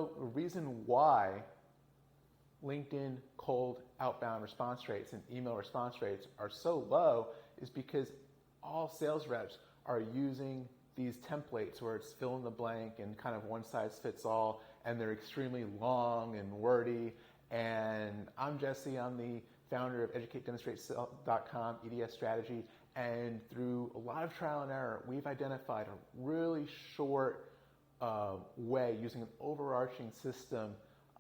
The reason why LinkedIn cold outbound response rates and email response rates are so low is because all sales reps are using these templates where it's fill in the blank and kind of one size fits all, and they're extremely long and wordy. And I'm Jesse, I'm the founder of EducateDemonstrateSell.com EDS strategy, and through a lot of trial and error, we've identified a really short way using an overarching system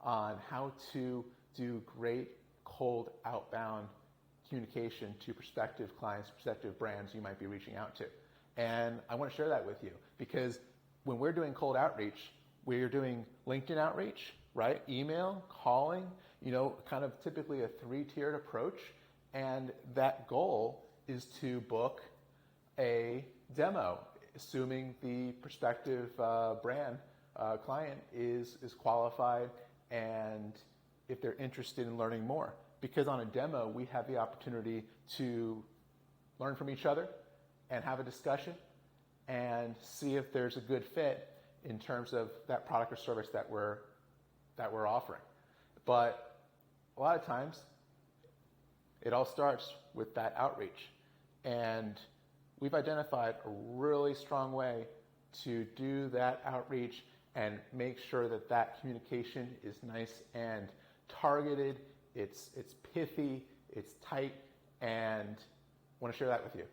on how to do great cold outbound communication to prospective clients, prospective brands you might be reaching out to. And I want to share that with you because when we're doing cold outreach, we're doing LinkedIn outreach, right? Email, calling, kind of typically a 3-tiered approach. And that goal is to book a demo, assuming the prospective brand client is qualified and if they're interested in learning more. Because on a demo, we have the opportunity to learn from each other and have a discussion and see if there's a good fit in terms of that product or service that we're offering. But a lot of times, it all starts with that outreach. And we've identified a really strong way to do that outreach and make sure that that communication is nice and targeted, it's pithy, it's tight, and I want to share that with you.